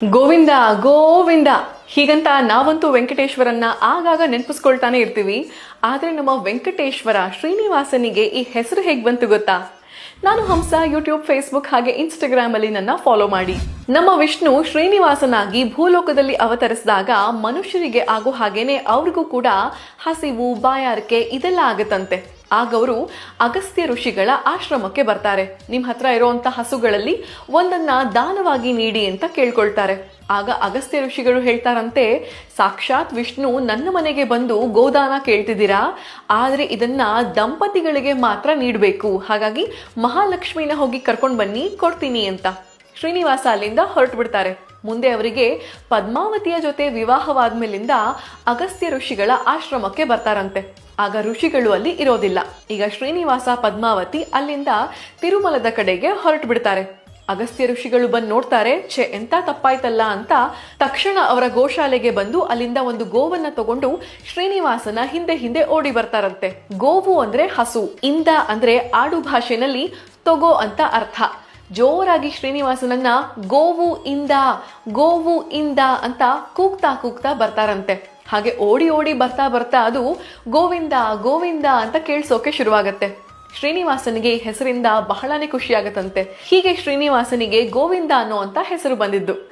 ಗೋವಿಂದ ಗೋವಿಂದ ಹೀಗಂತ ನಾವಂತೂ ವೆಂಕಟೇಶ್ವರನ್ನ ಆಗಾಗ ನೆನಪಿಸ್ಕೊಳ್ತಾನೆ ಇರ್ತೀವಿ. ಆದ್ರೆ ನಮ್ಮ ವೆಂಕಟೇಶ್ವರ ಶ್ರೀನಿವಾಸನಿಗೆ ಈ ಹೆಸರು ಹೇಗ್ ಬಂತು ಗೊತ್ತಾ? ನಾನು ಹಂಸ ಯೂಟ್ಯೂಬ್, ಫೇಸ್ಬುಕ್ ಹಾಗೆ ಇನ್ಸ್ಟಾಗ್ರಾಮ್ ಅಲ್ಲಿ ನನ್ನ ಫಾಲೋ ಮಾಡಿ. ನಮ್ಮ ವಿಷ್ಣು ಶ್ರೀನಿವಾಸನಾಗಿ ಭೂಲೋಕದಲ್ಲಿ ಅವತರಿಸಿದಾಗ ಮನುಷ್ಯರಿಗೆ ಆಗೋ ಹಾಗೇನೆ ಅವ್ರಿಗೂ ಕೂಡ ಹಸಿವು, ಬಾಯಾರಿಕೆ ಇದೆಲ್ಲ ಆಗತ್ತಂತೆ. ಆಗ ಅವರು ಅಗಸ್ತ್ಯ ಋಷಿಗಳ ಆಶ್ರಮಕ್ಕೆ ಬರ್ತಾರೆ. ನಿಮ್ ಹತ್ರ ಇರುವಂತ ಹಸುಗಳಲ್ಲಿ ಒಂದನ್ನ ದಾನವಾಗಿ ನೀಡಿ ಅಂತ ಕೇಳ್ಕೊಳ್ತಾರೆ. ಆಗ ಅಗಸ್ತ್ಯ ಋಷಿಗಳು ಹೇಳ್ತಾರಂತೆ, ಸಾಕ್ಷಾತ್ ವಿಷ್ಣು ನನ್ನ ಮನೆಗೆ ಬಂದು ಗೋದಾನ ಕೇಳ್ತಿದ್ದೀರಾ, ಆದ್ರೆ ಇದನ್ನ ದಂಪತಿಗಳಿಗೆ ಮಾತ್ರ ನೀಡಬೇಕು. ಹಾಗಾಗಿ ಮಹಾಲಕ್ಷ್ಮಿನ ಹೋಗಿ ಕರ್ಕೊಂಡ್ ಬನ್ನಿ, ಕೊಡ್ತೀನಿ ಅಂತ. ಶ್ರೀನಿವಾಸ ಅಲ್ಲಿಂದ ಹೊರಟು ಬಿಡ್ತಾರೆ. ಮುಂದೆ ಅವರಿಗೆ ಪದ್ಮಾವತಿಯ ಜೊತೆ ವಿವಾಹವಾದ್ಮೇಲಿಂದ ಅಗಸ್ತ್ಯ ಋಷಿಗಳ ಆಶ್ರಮಕ್ಕೆ ಬರ್ತಾರಂತೆ. ಆಗ ಋಷಿಗಳು ಅಲ್ಲಿ ಇರೋದಿಲ್ಲ. ಈಗ ಶ್ರೀನಿವಾಸ, ಪದ್ಮಾವತಿ ಅಲ್ಲಿಂದ ತಿರುಮಲದ ಕಡೆಗೆ ಹೊರಟು ಬಿಡ್ತಾರೆ. ಅಗಸ್ತ್ಯ ಋಷಿಗಳು ಬಂದು ನೋಡ್ತಾರೆ, ಎಂತ ತಪ್ಪಾಯ್ತಲ್ಲ ಅಂತ ತಕ್ಷಣ ಅವರ ಗೋಶಾಲೆಗೆ ಬಂದು ಅಲ್ಲಿಂದ ಒಂದು ಗೋವನ್ನ ತಗೊಂಡು ಶ್ರೀನಿವಾಸನ ಹಿಂದೆ ಹಿಂದೆ ಓಡಿ ಬರ್ತಾರಂತೆ. ಗೋವು ಅಂದ್ರೆ ಹಸು, ಇಂದ ಅಂದ್ರೆ ಆಡು ಭಾಷೆನಲ್ಲಿ ತೊಗೋ ಅಂತ ಅರ್ಥ. ಜೋರಾಗಿ ಶ್ರೀನಿವಾಸನನ್ನ ಗೋವು ಇಂದ, ಗೋವು ಇಂದ ಅಂತ ಕೂಗ್ತಾ ಕೂಗ್ತಾ ಬರ್ತಾರಂತೆ. ಹಾಗೆ ಓಡಿ ಓಡಿ ಬರ್ತಾ ಬರ್ತಾ ಅದು ಗೋವಿಂದ ಗೋವಿಂದ ಅಂತ ಕೇಳಿಸೋಕೆ ಶುರುವಾಗತ್ತೆ. ಶ್ರೀನಿವಾಸನಿಗೆ ಹೆಸರಿಂದ ಬಹಳನೇ ಖುಷಿ ಆಗತ್ತಂತೆ. ಹೀಗೆ ಶ್ರೀನಿವಾಸನಿಗೆ ಗೋವಿಂದ ಅನ್ನೋ ಅಂತ ಹೆಸರು ಬಂದಿದ್ದು.